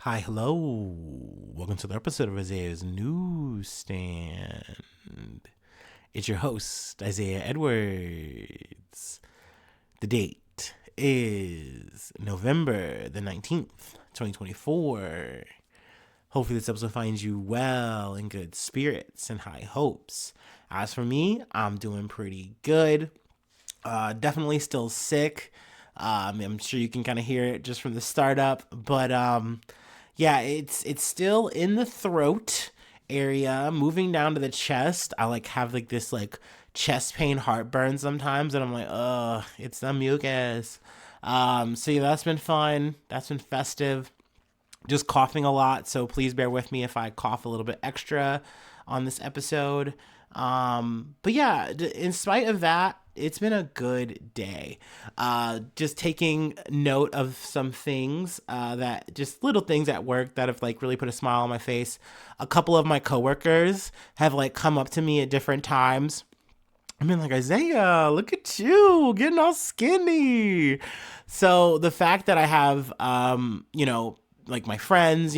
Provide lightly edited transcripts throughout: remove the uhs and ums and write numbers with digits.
Hi, hello. Welcome to the episode of Isaiah's Newsstand. It's your host, Isaiah Edwards. The date is November the 19th, 2024. Hopefully, this episode finds you well, in good spirits, and high hopes. As for me, I'm doing pretty good. Definitely still sick. I'm sure you can kind of hear it just from the startup, but yeah, it's still in the throat area, moving down to the chest. I have this chest pain, heartburn sometimes, and I'm like, it's the mucus. So yeah, that's been fun. That's been festive. Just coughing a lot, so please bear with me if I cough a little bit extra on this episode. But yeah, in spite of that, it's been a good day. Just taking note of some things that just little things at work that have really put a smile on my face. A couple of my coworkers have come up to me at different times. I mean, Isaiah, look at you getting all skinny. So the fact that I have, my friends,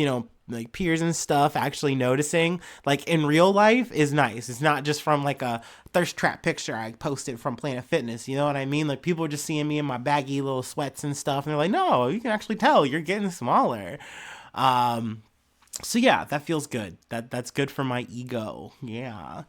peers and stuff actually noticing, in real life is nice. It's not just from a thirst trap picture I posted from Planet Fitness. You know what I mean? People are just seeing me in my baggy little sweats and stuff, and they're like, no, you can actually tell you're getting smaller. So yeah, that feels good. That's good for my ego. Yeah.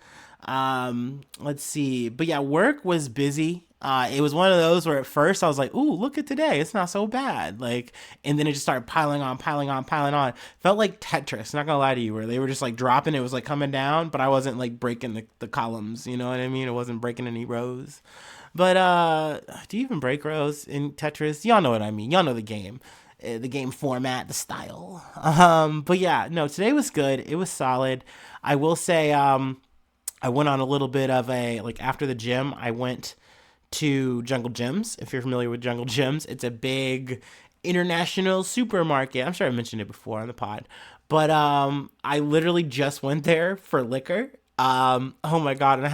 Let's see. But yeah, work was busy. It was one of those where at first I was like, "Ooh, look at today. It's not so bad." And then it just started piling on, piling on, piling on. Felt like Tetris. Not gonna lie to you, where they were just dropping. It was coming down, but I wasn't breaking the columns. You know what I mean? It wasn't breaking any rows. But do you even break rows in Tetris? Y'all know what I mean. Y'all know the game format, the style. But yeah, no, today was good. It was solid. I will say, I went on a little bit of after the gym, I went to Jungle Gyms. If you're familiar with Jungle Gyms, it's a big international supermarket. I'm sure I mentioned it before on the pod, but I literally just went there for liquor. Oh my god, and I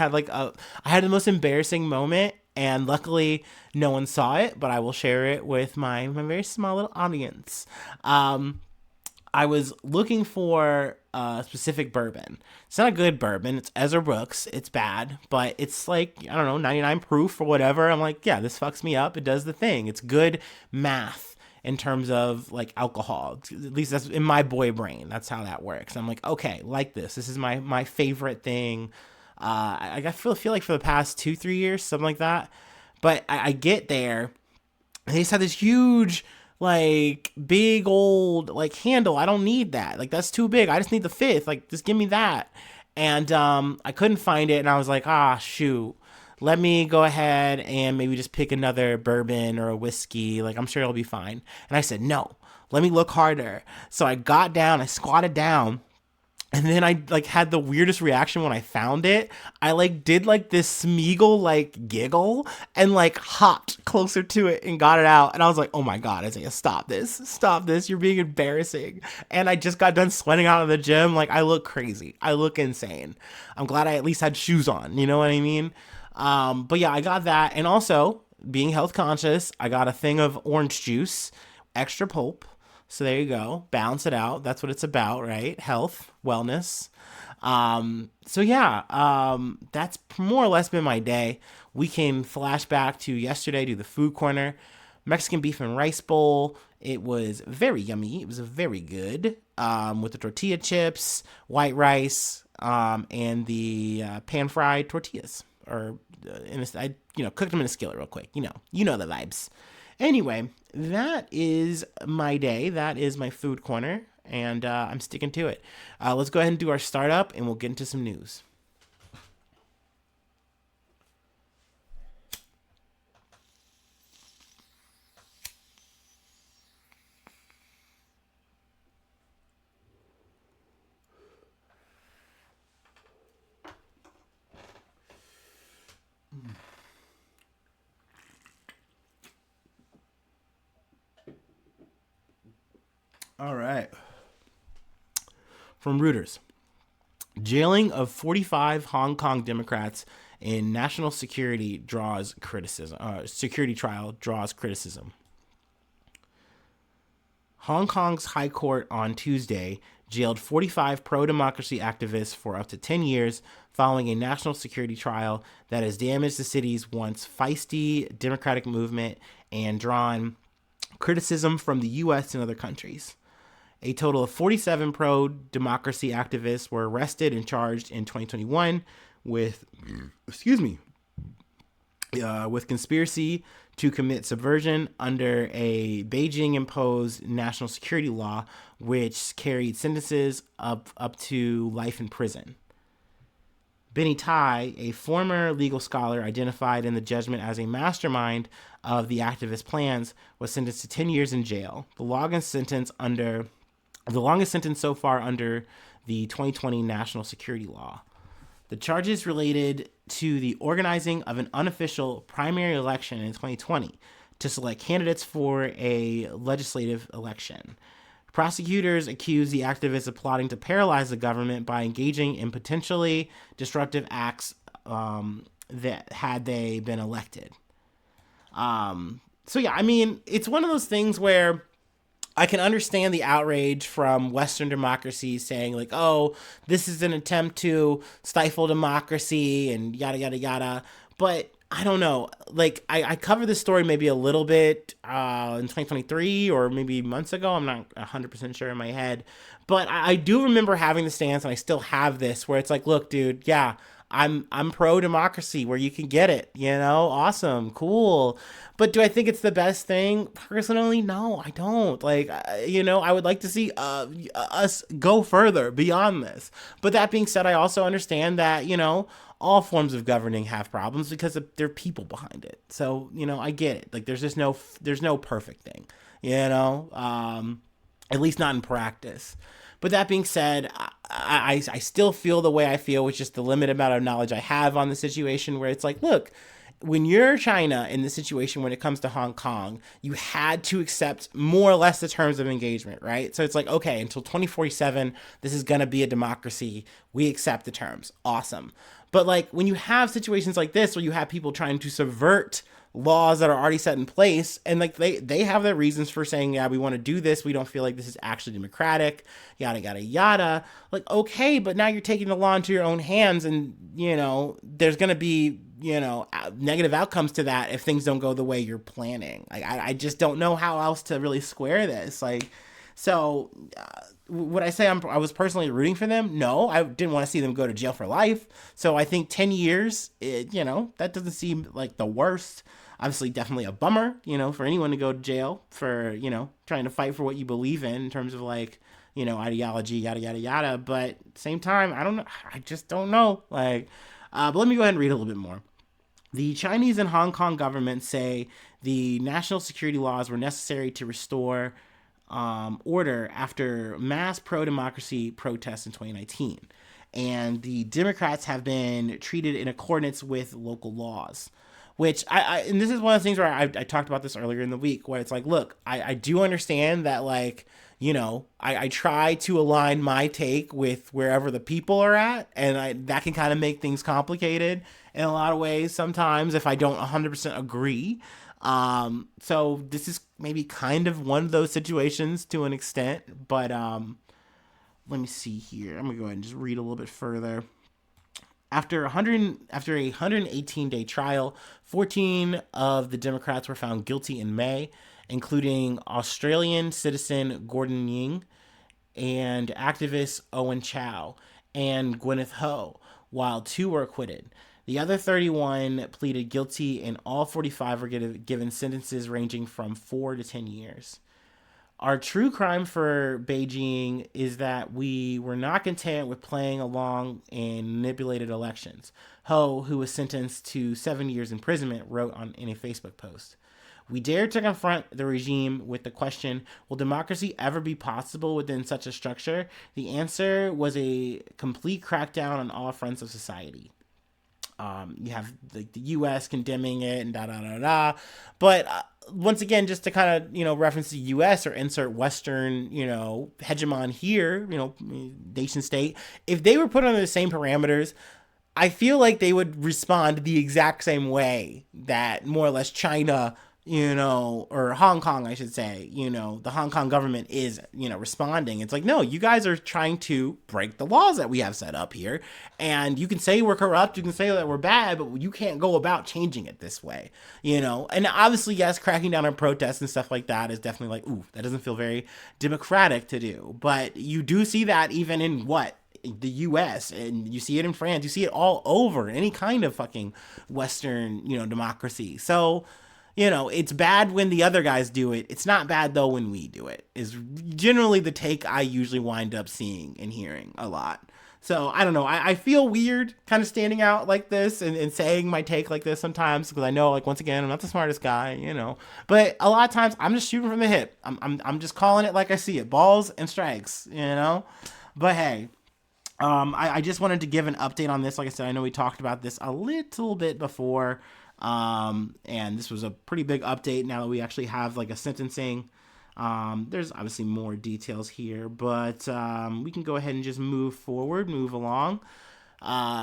had the most embarrassing moment, and luckily no one saw it, but I will share it with my very small little audience. I was looking for a specific bourbon. It's not a good bourbon. It's Ezra Brooks. It's bad, but it's I don't know, 99 proof or whatever. I'm like, yeah, this fucks me up. It does the thing. It's good math in terms of alcohol. At least that's in my boy brain. That's how that works. I'm like, okay, like this. This is my favorite thing. I feel like for the past 2-3 years, something like that. But I get there, and they just have this huge big old handle. I don't need that. That's too big. I just need the fifth. Just give me that. And I couldn't find it, and I was like, shoot. Let me go ahead and maybe just pick another bourbon or a whiskey. I'm sure it'll be fine. And I said, no, let me look harder. So I got down, I squatted down, and then I had the weirdest reaction when I found it. I did this Smeagol giggle and hopped closer to it and got it out. And I was like, oh my god, Isaiah, stop this. Stop this. You're being embarrassing. And I just got done sweating out of the gym. I look crazy. I look insane. I'm glad I at least had shoes on. You know what I mean? But yeah, I got that. And also, being health conscious, I got a thing of orange juice, extra pulp. So there you go. Balance it out. That's what it's about, right? Health, wellness. So yeah, that's more or less been my day. We can flash back to yesterday to the food corner. Mexican beef and rice bowl. It was very yummy. It was very good. With the tortilla chips, white rice, and the pan fried tortillas. I cooked them in a skillet real quick. You know the vibes. Anyway, that is my day. That is my food corner, and I'm sticking to it. Let's go ahead and do our startup, and we'll get into some news. All right. From Reuters. Jailing of 45 Hong Kong Democrats in national security draws criticism. Security trial draws criticism. Hong Kong's High Court on Tuesday jailed 45 pro-democracy activists for up to 10 years following a national security trial that has damaged the city's once feisty democratic movement and drawn criticism from the U.S. and other countries. A total of 47 pro-democracy activists were arrested and charged in 2021 with, with conspiracy to commit subversion under a Beijing-imposed national security law, which carried sentences up to life in prison. Benny Tai, a former legal scholar identified in the judgment as a mastermind of the activist plans, was sentenced to 10 years in jail, the longest sentence so far under the 2020 national security law. The charges related to the organizing of an unofficial primary election in 2020 to select candidates for a legislative election. Prosecutors accused the activists of plotting to paralyze the government by engaging in potentially disruptive acts that had they been elected. It's one of those things where I can understand the outrage from Western democracies saying like, oh, this is an attempt to stifle democracy and yada, yada, yada. But I don't know. Like, I covered this story maybe a little bit in 2023 or maybe months ago. I'm not 100% sure in my head. But I do remember having the stance, and I still have this, where it's like, look, dude, yeah, I'm pro-democracy where you can get it, awesome, cool. But do I think it's the best thing? Personally, no, I don't. Like, I would like to see us go further beyond this. But that being said, I also understand that, all forms of governing have problems because there are people behind it. So, I get it. Like, there's no perfect thing, at least not in practice. But that being said, I still feel the way I feel with just the limited amount of knowledge I have on the situation, where it's like, look, when you're China in this situation, when it comes to Hong Kong, you had to accept more or less the terms of engagement, right? So it's like, okay, until 2047, this is going to be a democracy. We accept the terms. Awesome. But like when you have situations like this where you have people trying to subvert laws that are already set in place, and like they have their reasons for saying, yeah, we want to do this, we don't feel like this is actually democratic, yada yada yada. Like, okay, but now you're taking the law into your own hands, and there's gonna be negative outcomes to that if things don't go the way you're planning. Like, I just don't know how else to really square this. Like, so would I say I was personally rooting for them? No, I didn't want to see them go to jail for life. So I think 10 years, that doesn't seem like the worst. Obviously, definitely a bummer, for anyone to go to jail for, trying to fight for what you believe in terms of like, ideology, yada, yada, yada. But same time, I don't know. I just don't know. Like, but let me go ahead and read a little bit more. The Chinese and Hong Kong governments say the national security laws were necessary to restore order after mass pro-democracy protests in 2019. And the Democrats have been treated in accordance with local laws, which and this is one of the things where I talked about this earlier in the week, where it's like, look, I do understand that, like, I try to align my take with wherever the people are at, and that can kind of make things complicated in a lot of ways sometimes if I don't 100% agree. So this is maybe kind of one of those situations to an extent, but let me see here. I'm gonna go ahead and just read a little bit further. After a 118-day trial, 14 of the Democrats were found guilty in May, including Australian citizen Gordon Ying and activist Owen Chow and Gwyneth Ho, while 2 were acquitted. The other 31 pleaded guilty, and all 45 were given sentences ranging from 4 to 10 years. Our true crime for Beijing is that we were not content with playing along in manipulated elections, Ho, who was sentenced to 7 years imprisonment, wrote in a Facebook post. We dared to confront the regime with the question, will democracy ever be possible within such a structure? The answer was a complete crackdown on all fronts of society. You have the U.S. condemning it and da-da-da-da. But once again, just to kind of, reference the U.S. or insert Western, hegemon here, nation state, if they were put under the same parameters, I feel like they would respond the exact same way that more or less China, or Hong Kong, I should say, the Hong Kong government is, responding. It's like, no, you guys are trying to break the laws that we have set up here. And you can say we're corrupt, you can say that we're bad, but you can't go about changing it this way, And obviously, yes, cracking down on protests and stuff like that is definitely like, ooh, that doesn't feel very democratic to do. But you do see that even in the US, and you see it in France, you see it all over any kind of fucking Western, democracy. So, it's bad when the other guys do it. It's not bad though when we do it, is generally the take I usually wind up seeing and hearing a lot. So I don't know. I feel weird kind of standing out like this and saying my take like this sometimes, because I know, like, once again, I'm not the smartest guy. But a lot of times I'm just shooting from the hip. I'm just calling it like I see it. Balls and strikes. But hey, I just wanted to give an update on this. Like I said, I know we talked about this a little bit before. And this was a pretty big update now that we actually have like a sentencing. There's obviously more details here, but we can go ahead and just move along.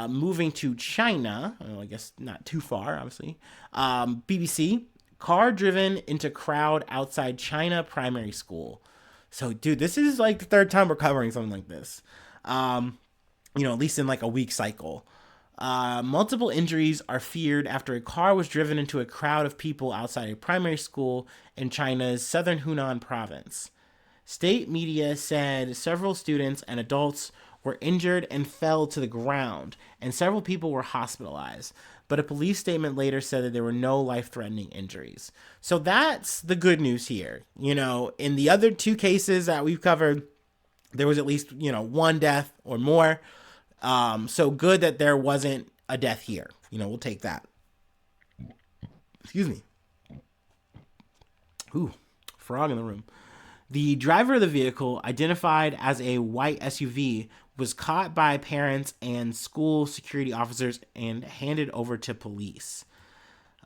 Moving to China, I guess not too far, obviously. BBC, car driven into crowd outside China primary school. So, dude, this is like the third time we're covering something like this. At least in like a week cycle. Multiple injuries are feared after a car was driven into a crowd of people outside a primary school in China's southern Hunan province. State media said several students and adults were injured and fell to the ground, and several people were hospitalized. But a police statement later said that there were no life-threatening injuries. So that's the good news here. In the other two cases that we've covered, there was at least, one death or more. So good that there wasn't a death here. We'll take that. Excuse me. Ooh, frog in the room. The driver of the vehicle, identified as a white SUV, was caught by parents and school security officers and handed over to police.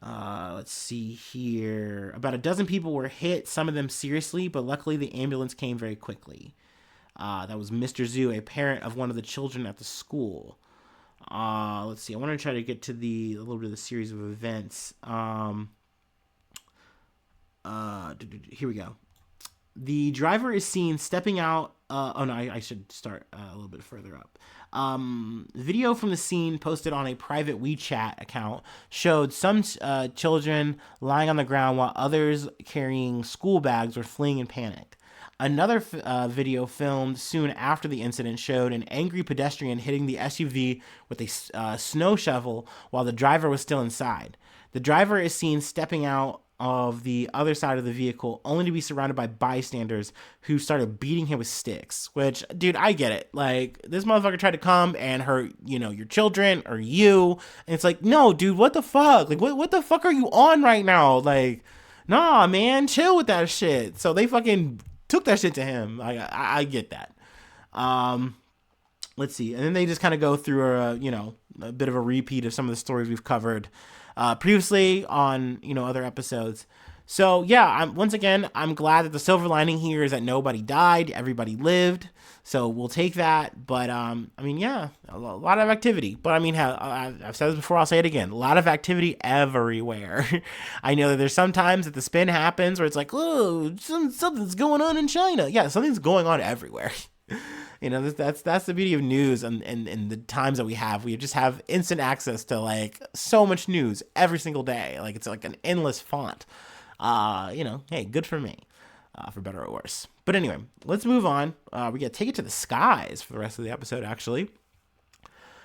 Let's see here. About a dozen people were hit, some of them seriously, but luckily the ambulance came very quickly. That was Mr. Zhu, a parent of one of the children at the school. Let's see. I want to try to get to a little bit of the series of events. Here we go. The driver is seen stepping out. I should start a little bit further up. Video from the scene posted on a private WeChat account showed some children lying on the ground while others carrying school bags were fleeing in panic. Another video filmed soon after the incident showed an angry pedestrian hitting the SUV with a snow shovel while the driver was still inside. The driver is seen stepping out of the other side of the vehicle, only to be surrounded by bystanders who started beating him with sticks. Which, dude, I get it. Like, this motherfucker tried to come and hurt, your children or you. And it's like, no, dude, what the fuck? Like, what the fuck are you on right now? Like, nah, man, chill with that shit. So they fucking took that shit to him. I get that. Let's see. And then they just kind of go through a bit of a repeat of some of the stories we've covered previously on, other episodes. So yeah, once again, I'm glad that the silver lining here is that nobody died, everybody lived. So we'll take that. But yeah, a lot of activity. But I've said this before, I'll say it again. A lot of activity everywhere. I know that there's sometimes that the spin happens where it's like, oh, something's going on in China. Yeah, something's going on everywhere. That's the beauty of news and the times that we have. We just have instant access to like so much news every single day. Like, it's like an endless font. Hey, good for me, for better or worse. But anyway, let's move on. We got to take it to the skies for the rest of the episode, actually.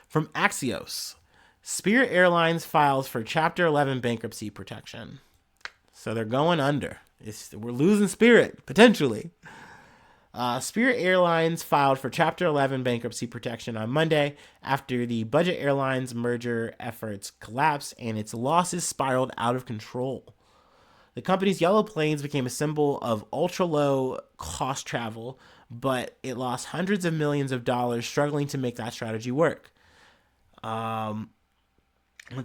From Axios, Spirit Airlines files for Chapter 11 bankruptcy protection. So they're going under. We're losing Spirit, potentially. Spirit Airlines filed for Chapter 11 bankruptcy protection on Monday after the Budget Airlines merger efforts collapsed and its losses spiraled out of control. The company's yellow planes became a symbol of ultra-low cost travel, but it lost hundreds of millions of dollars struggling to make that strategy work. Let's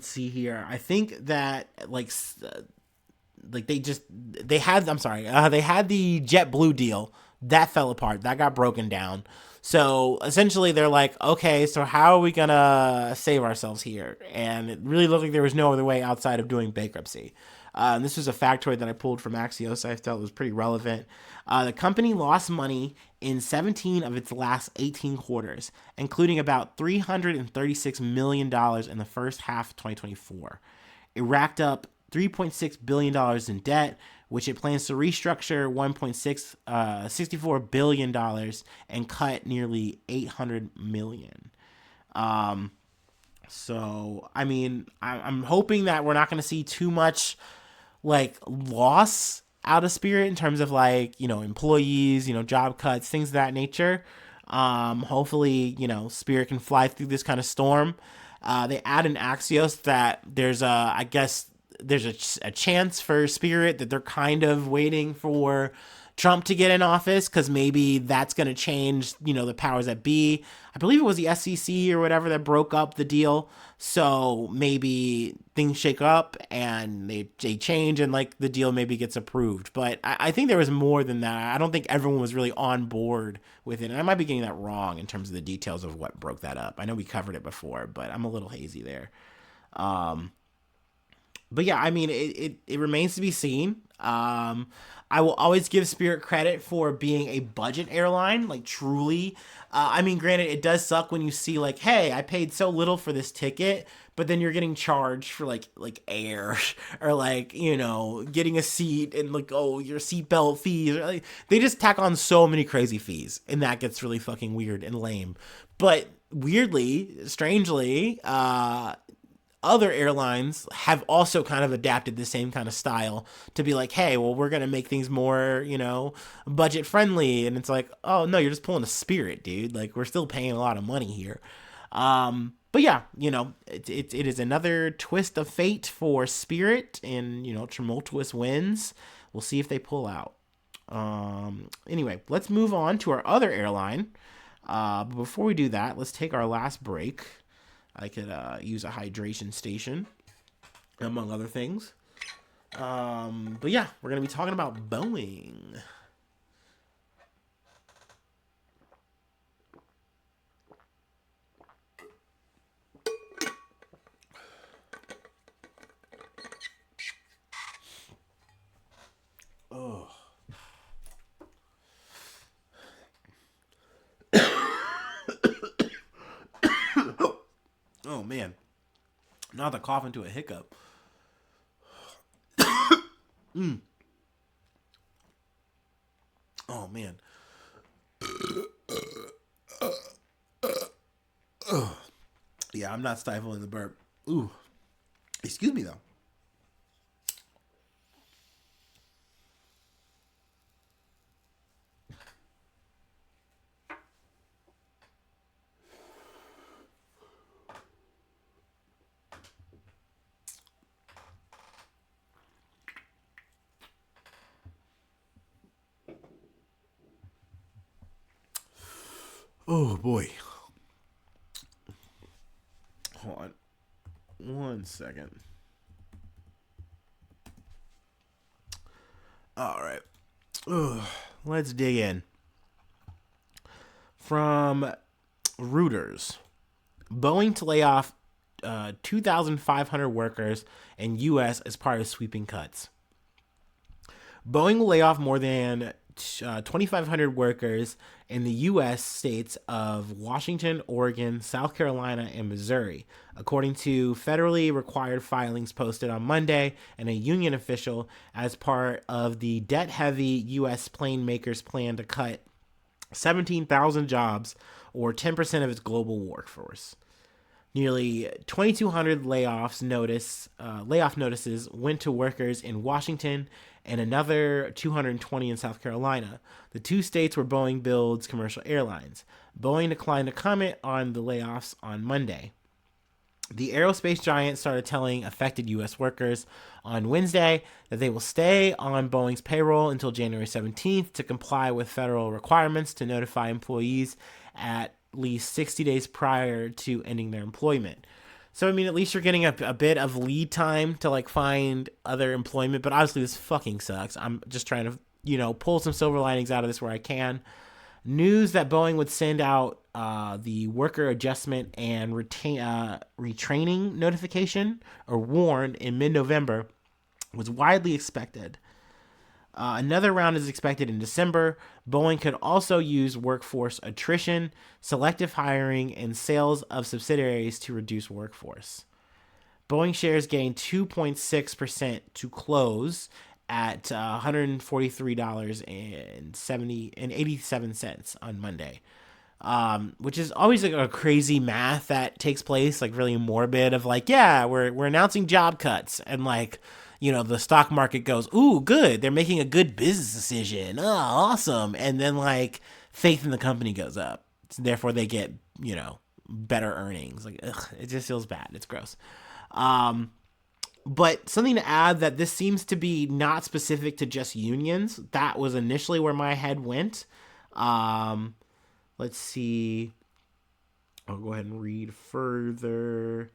see here. I think that they had the JetBlue deal that fell apart. That got broken down. So essentially they're like, okay, so how are we gonna save ourselves here? And it really looked like there was no other way outside of doing bankruptcy. And this was a factoid that I pulled from Axios. I felt it was pretty relevant. The company lost money in 17 of its last 18 quarters, including about $336 million in the first half of 2024. It racked up $3.6 billion in debt, which it plans to restructure $1.64 billion and cut nearly $800 million. So, I mean, I'm hoping that we're not going to see too much like loss out of Spirit in terms of like, employees, job cuts, things of that nature. Hopefully, Spirit can fly through this kind of storm. They add in Axios that I guess there's a chance for Spirit that they're kind of waiting for Trump to get in office because maybe that's going to change, the powers that be. I believe it was the SEC or whatever that broke up the deal. So maybe things shake up and they change and like the deal maybe gets approved. But I think there was more than that. I don't think everyone was really on board with it. And I might be getting that wrong in terms of the details of what broke that up. I know we covered it before, but I'm a little hazy there. But yeah, I mean, it remains to be seen. I will always give Spirit credit for being a budget airline, like truly. I mean, granted, it does suck when you see like, hey, I paid so little for this ticket, but then you're getting charged for like air or like getting a seat and like your seatbelt fees. Like, they just tack on so many crazy fees, and that gets really fucking weird and lame. But weirdly, strangely, other airlines have also kind of adapted the same kind of style to be like, hey, well, we're going to make things more, budget friendly. And it's like, oh, no, you're just pulling a Spirit, dude. Like, we're still paying a lot of money here. But yeah, it is another twist of fate for Spirit and, tumultuous winds. We'll see if they pull out. Anyway, let's move on to our other airline. But before we do that, let's take our last break. I could use a hydration station, among other things. But yeah, we're going to be talking about Boeing. Oh. Oh, man. Not to cough into a hiccup. Oh, man. Yeah, I'm not stifling the burp. Ooh. Excuse me, though. Oh, boy. Hold on. 1 second. All right. Ugh. Let's dig in. From Reuters. Boeing to lay off 2,500 workers in U.S. as part of sweeping cuts. Boeing will lay off more than 2,500 workers in the U.S. states of Washington, Oregon, South Carolina, and Missouri, according to federally required filings posted on Monday and a union official as part of the debt-heavy U.S. plane makers' plan to cut 17,000 jobs, or 10% of its global workforce. Nearly 2,200 layoff notices went to workers in Washington and another 220 in South Carolina, the two states where Boeing builds commercial airlines. Boeing declined to comment on the layoffs on Monday. The aerospace giant started telling affected U.S. workers on Wednesday that they will stay on Boeing's payroll until January 17th to comply with federal requirements to notify employees at least 60 days prior to ending their employment. So, I mean, at least you're getting a bit of lead time to, like, find other employment. But obviously, this fucking sucks. I'm just trying to, pull some silver linings out of this where I can. News that Boeing would send out the worker adjustment and retraining notification, or warn, in mid-November, was widely expected. Another round is expected in December. Boeing could also use workforce attrition, selective hiring, and sales of subsidiaries to reduce workforce. Boeing shares gained 2.6% to close at $143.87 on Monday. Which is always like a crazy math that takes place, like really morbid of like, yeah, we're announcing job cuts, and like, the stock market goes, ooh, good, they're making a good business decision. Oh, awesome. And then like faith in the company goes up. So therefore they get, better earnings. Like, ugh, it just feels bad. It's gross. But something to add that this seems to be not specific to just unions. That was initially where my head went. Let's see. I'll go ahead and read further.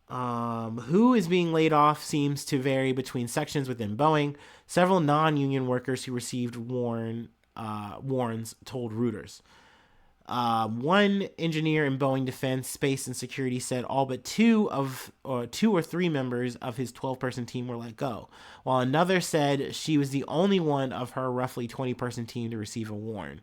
Who is being laid off seems to vary between sections within Boeing. Several non-union workers who received warns told Reuters. One engineer in Boeing Defense, Space, and Security said all but two or three members of his 12-person team were let go, while another said she was the only one of her roughly 20-person team to receive a warn.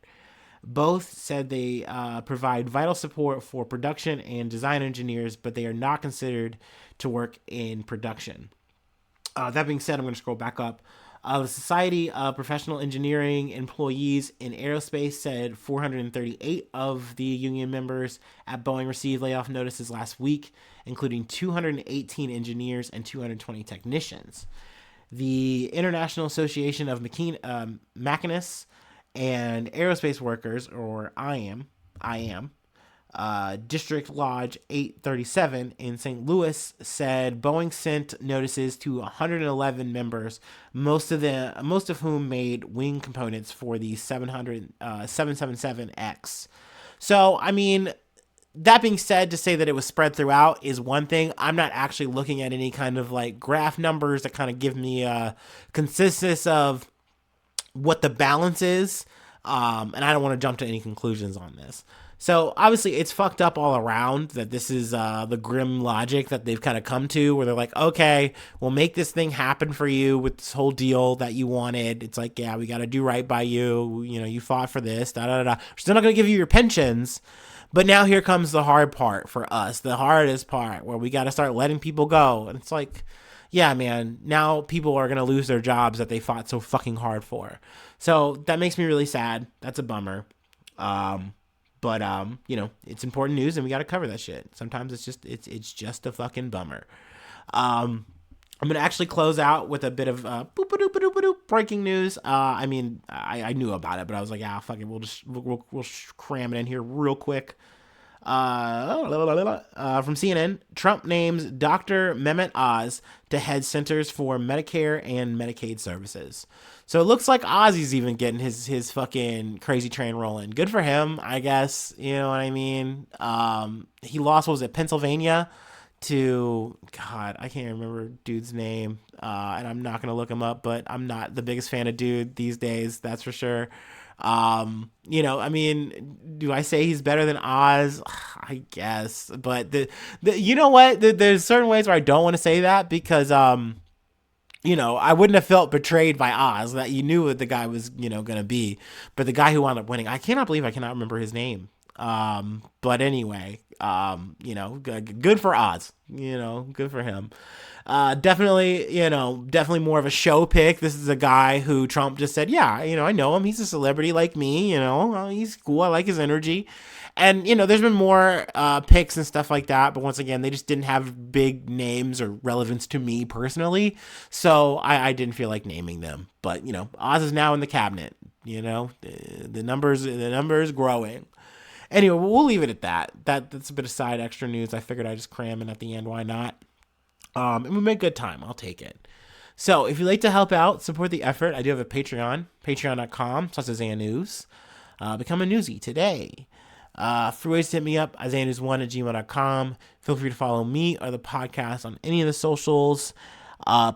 Both said they provide vital support for production and design engineers, but they are not considered to work in production. That being said, I'm going to scroll back up. The Society of Professional Engineering Employees in Aerospace said 438 of the union members at Boeing received layoff notices last week, including 218 engineers and 220 technicians. The International Association of Machinists and Aerospace Workers, or IAM, District Lodge 837 in St. Louis said Boeing sent notices to 111 members, most of whom made wing components for the 777X. So, I mean, that being said, to say that it was spread throughout is one thing. I'm not actually looking at any kind of like graph numbers that kind of give me a consensus of what the balance is, and I don't want to jump to any conclusions on this. So obviously it's fucked up all around that this is the grim logic that they've kind of come to, where they're like, okay, we'll make this thing happen for you with this whole deal that you wanted. It's like, yeah, we got to do right by you. You fought for this, We're still not going to give you your pensions. But now here comes the hard part for us, the hardest part, where we got to start letting people go. And it's like, yeah, man, now people are going to lose their jobs that they fought so fucking hard for. So that makes me really sad. That's a bummer. But it's important news and we got to cover that shit. Sometimes it's just a fucking bummer. I'm going to actually close out with a bit of breaking news. I mean, I knew about it, but I was like, fuck it. We'll cram it in here real quick. From CNN, Trump names Dr. Mehmet Oz to head Centers for Medicare and Medicaid Services. So it looks like Ozzy's even getting his fucking crazy train rolling. Good for him, I guess. You know what I mean? He lost, what was it, Pennsylvania to, God, I can't remember dude's name. And I'm not going to look him up, but I'm not the biggest fan of dude these days. That's for sure. I mean, do I say he's better than Oz? I guess, but you know what? There's certain ways where I don't want to say that because, I wouldn't have felt betrayed by Oz, that you knew what the guy was, going to be, but the guy who wound up winning, I cannot remember his name. But anyway, good for Oz, good for him. Definitely more of a show pick. This is a guy who Trump just said, yeah, I know him. He's a celebrity like me, he's cool. I like his energy. And, there's been more picks and stuff like that. But once again, they just didn't have big names or relevance to me personally. So I didn't feel like naming them. But, Oz is now in the cabinet. The numbers growing. Anyway, we'll leave it at that. That's a bit of side extra news. I figured I'd just cram in at the end. Why not? And we make good time. I'll take it. So if you'd like to help out, support the effort, I do have a Patreon, patreon.com/IsaiahNews. Become a newsie today. For ways to hit me up, IsaiahNews1@gmail.com. Feel free to follow me or the podcast on any of the socials.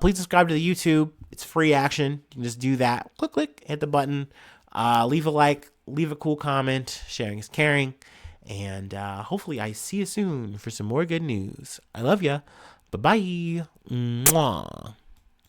Please subscribe to the YouTube. It's free action. You can just do that. Click, hit the button. Leave a like, leave a cool comment. Sharing is caring. And hopefully I see you soon for some more good news. I love ya. Bye-bye. Mwah.